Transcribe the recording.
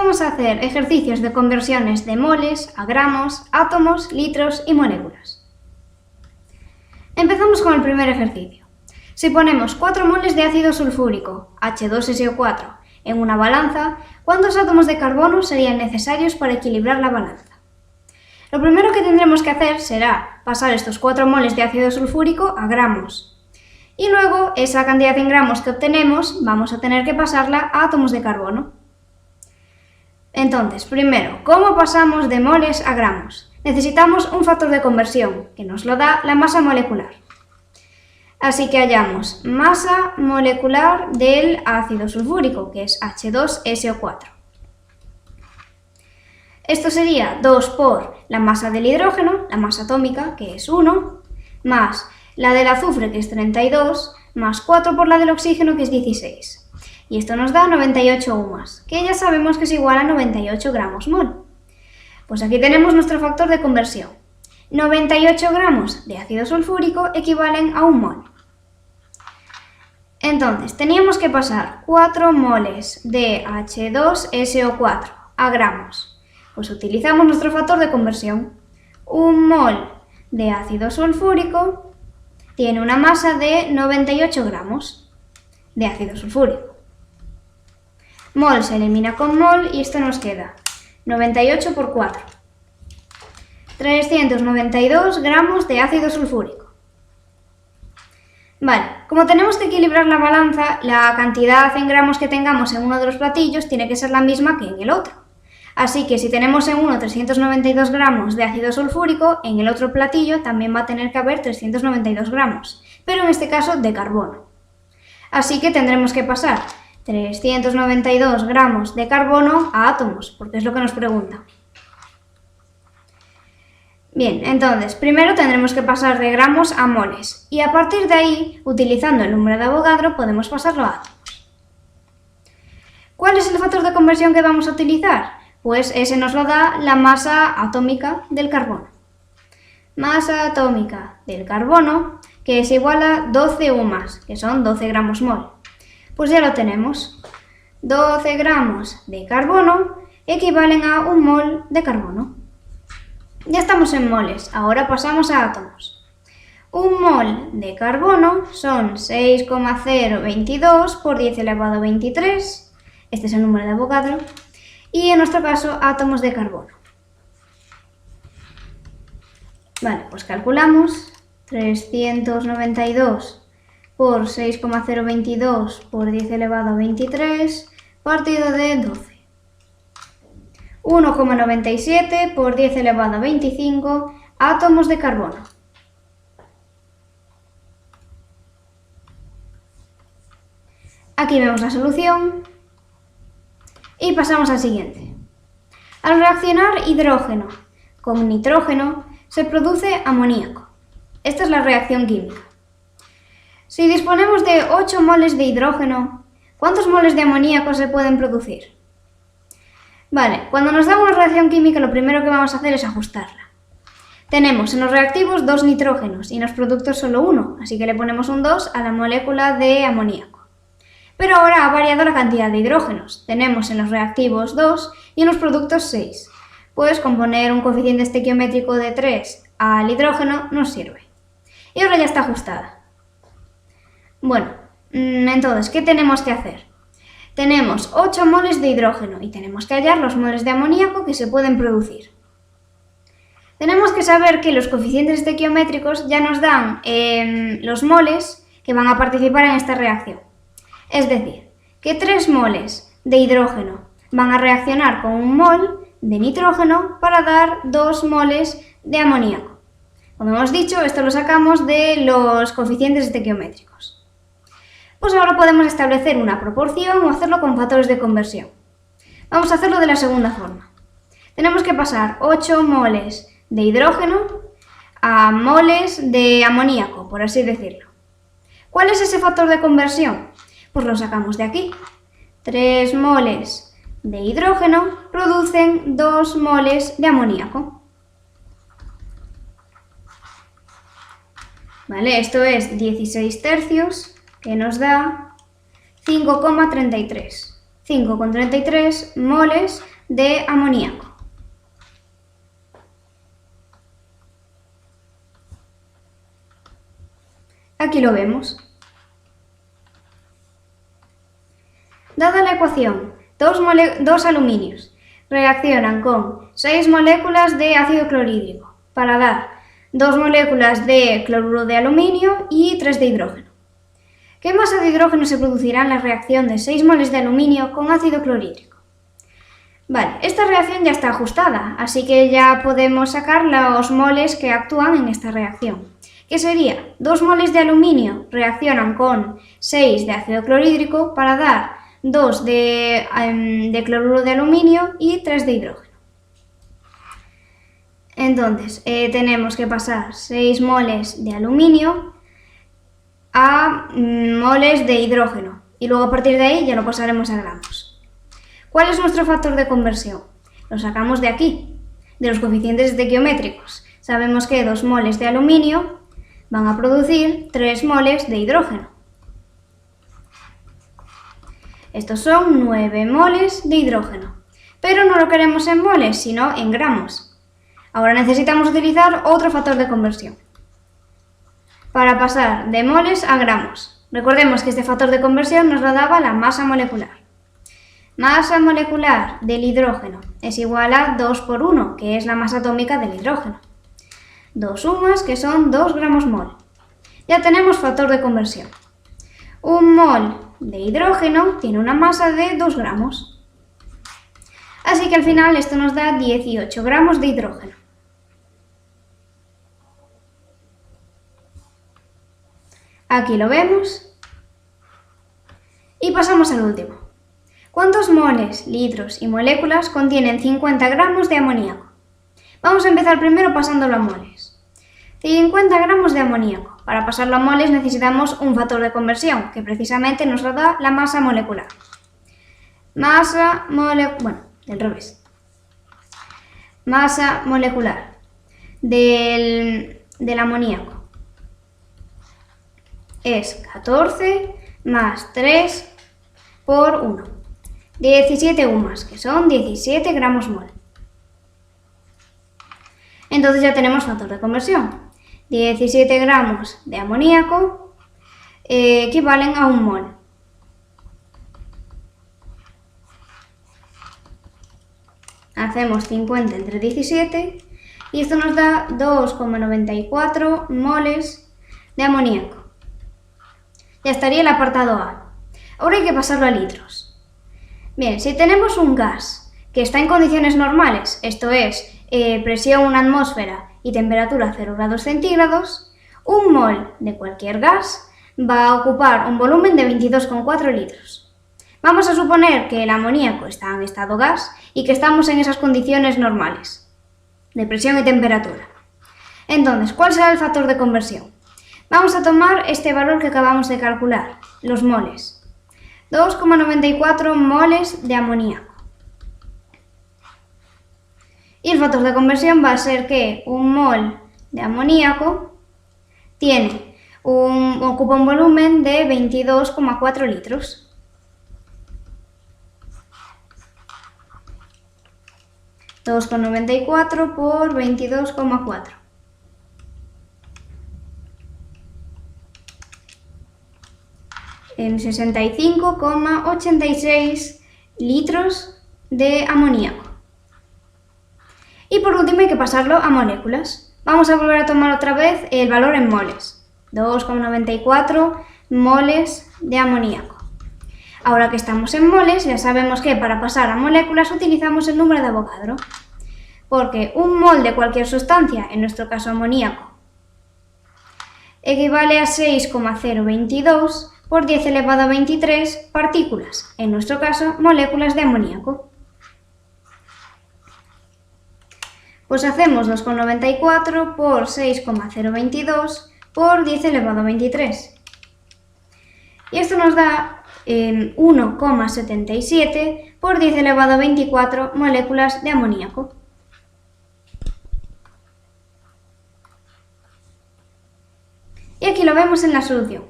vamos a hacer ejercicios de conversiones de moles a gramos, átomos, litros y moléculas. Empezamos con el primer ejercicio. Si ponemos 4 moles de ácido sulfúrico, H2SO4, en una balanza, ¿cuántos átomos de carbono serían necesarios para equilibrar la balanza? Lo primero que tendremos que hacer será pasar estos 4 moles de ácido sulfúrico a gramos. Y luego, esa cantidad en gramos que obtenemos, vamos a tener que pasarla a átomos de carbono. Entonces, primero, ¿cómo pasamos de moles a gramos? Necesitamos un factor de conversión, que nos lo da la masa molecular. Así que hallamos masa molecular del ácido sulfúrico, que es H2SO4. Esto sería 2 por la masa del hidrógeno, la masa atómica, que es 1, más la del azufre, que es 32, más 4 por la del oxígeno, que es 16. Y esto nos da 98 UMAS, que ya sabemos que es igual a 98 gramos mol. Pues aquí tenemos nuestro factor de conversión. 98 gramos de ácido sulfúrico equivalen a 1 mol. Entonces, teníamos que pasar 4 moles de H2SO4 a gramos. Pues utilizamos nuestro factor de conversión. 1 mol de ácido sulfúrico tiene una masa de 98 gramos de ácido sulfúrico. Mol se elimina con mol y esto nos queda 98 por 4. 392 gramos de ácido sulfúrico. Vale, como tenemos que equilibrar la balanza, la cantidad en gramos que tengamos en uno de los platillos tiene que ser la misma que en el otro. Así que si tenemos en uno 392 gramos de ácido sulfúrico, en el otro platillo también va a tener que haber 392 gramos, pero en este caso de carbono. Así que tendremos que pasar 392 gramos de carbono a átomos, porque es lo que nos pregunta. Bien, entonces, primero tendremos que pasar de gramos a moles, y a partir de ahí, utilizando el número de Avogadro, podemos pasarlo a átomos. ¿Cuál es el factor de conversión que vamos a utilizar? Pues ese nos lo da la masa atómica del carbono. Masa atómica del carbono, que es igual a 12 UMAS, que son 12 gramos mol. Pues ya lo tenemos. 12 gramos de carbono equivalen a 1 mol de carbono. Ya estamos en moles, ahora pasamos a átomos. 1 mol de carbono son 6,022 por 10 elevado a 23. Este es el número de Avogadro. Y en nuestro caso, átomos de carbono. Vale, pues calculamos 392 por 6,022 por 10 elevado a 23 partido de 12. 1,97 por 10 elevado a 25 átomos de carbono. Aquí vemos la solución. Y pasamos al siguiente. Al reaccionar hidrógeno con nitrógeno se produce amoníaco. Esta es la reacción química. Si disponemos de 8 moles de hidrógeno, ¿cuántos moles de amoníaco se pueden producir? Vale, cuando nos da una reacción química lo primero que vamos a hacer es ajustarla. Tenemos en los reactivos 2 nitrógenos y en los productos solo 1, así que le ponemos un 2 a la molécula de amoníaco. Pero ahora ha variado la cantidad de hidrógenos. Tenemos en los reactivos 2 y en los productos 6. Pues con poner un coeficiente estequiométrico de 3 al hidrógeno nos sirve. Y ahora ya está ajustada. Bueno, entonces, ¿qué tenemos que hacer? Tenemos 8 moles de hidrógeno y tenemos que hallar los moles de amoníaco que se pueden producir. Tenemos que saber que los coeficientes estequiométricos ya nos dan los moles que van a participar en esta reacción. Es decir, que 3 moles de hidrógeno van a reaccionar con 1 mol de nitrógeno para dar 2 moles de amoníaco. Como hemos dicho, esto lo sacamos de los coeficientes estequiométricos. Pues ahora podemos establecer una proporción o hacerlo con factores de conversión. Vamos a hacerlo de la segunda forma. Tenemos que pasar 8 moles de hidrógeno a moles de amoníaco, por así decirlo. ¿Cuál es ese factor de conversión? Pues lo sacamos de aquí. 3 moles de hidrógeno producen 2 moles de amoníaco. Vale, esto es 16 tercios, que nos da 5,33. 5,33 moles de amoníaco. Aquí lo vemos. Dada la ecuación, dos aluminios reaccionan con 6 moléculas de ácido clorhídrico para dar 2 moléculas de cloruro de aluminio y 3 de hidrógeno. ¿Qué masa de hidrógeno se producirá en la reacción de 6 moles de aluminio con ácido clorhídrico? Vale, esta reacción ya está ajustada, así que ya podemos sacar los moles que actúan en esta reacción. ¿Qué sería? 2 moles de aluminio reaccionan con 6 de ácido clorhídrico para dar 2 de cloruro de aluminio y 3 de hidrógeno. Entonces, tenemos que pasar 6 moles de aluminio a moles de hidrógeno y luego a partir de ahí ya lo pasaremos a gramos. ¿Cuál es nuestro factor de conversión? Lo sacamos de aquí, de los coeficientes estequiométricos. Sabemos que 2 moles de aluminio van a producir 3 moles de hidrógeno. Estos son 9 moles de hidrógeno, pero no lo queremos en moles, sino en gramos. Ahora necesitamos utilizar otro factor de conversión para pasar de moles a gramos. Recordemos que este factor de conversión nos lo daba la masa molecular. Masa molecular del hidrógeno es igual a 2 por 1, que es la masa atómica del hidrógeno. 2 sumas, que son 2 gramos mol. Ya tenemos factor de conversión. Un mol de hidrógeno tiene una masa de 2 gramos. Así que al final esto nos da 18 gramos de hidrógeno. Aquí lo vemos. Y pasamos al último. ¿Cuántos moles, litros y moléculas contienen 50 gramos de amoníaco? Vamos a empezar primero pasándolo a moles. 50 gramos de amoníaco. Para pasarlo a moles necesitamos un factor de conversión, que precisamente nos lo da la masa molecular. Masa molecular del amoníaco es 14 más 3 por 1. 17 UMAS, que son 17 gramos mol. Entonces ya tenemos factor de conversión. 17 gramos de amoníaco equivalen a 1 mol. Hacemos 50 entre 17 y esto nos da 2,94 moles de amoníaco. Ya estaría el apartado A. Ahora hay que pasarlo a litros. Bien, si tenemos un gas que está en condiciones normales, esto es, presión 1 atmósfera y temperatura 0 grados centígrados, un mol de cualquier gas va a ocupar un volumen de 22,4 litros. Vamos a suponer que el amoníaco está en estado gas y que estamos en esas condiciones normales de presión y temperatura. Entonces, ¿cuál será el factor de conversión? Vamos a tomar este valor que acabamos de calcular, los moles. 2,94 moles de amoníaco. Y el factor de conversión va a ser que un mol de amoníaco ocupa un volumen de 22,4 litros. (2,94 por 22,4). En 65,86 litros de amoníaco. Y por último hay que pasarlo a moléculas. Vamos a volver a tomar otra vez el valor en moles. 2,94 moles de amoníaco. Ahora que estamos en moles, ya sabemos que para pasar a moléculas utilizamos el número de Avogadro. Porque un mol de cualquier sustancia, en nuestro caso amoníaco, equivale a 6,022 por 10 elevado a 23 partículas, en nuestro caso moléculas de amoníaco. Pues hacemos 2,94 por 6,022 por 10 elevado a 23. Y esto nos da 1,77 por 10 elevado a 24 moléculas de amoníaco. Y aquí lo vemos en la solución.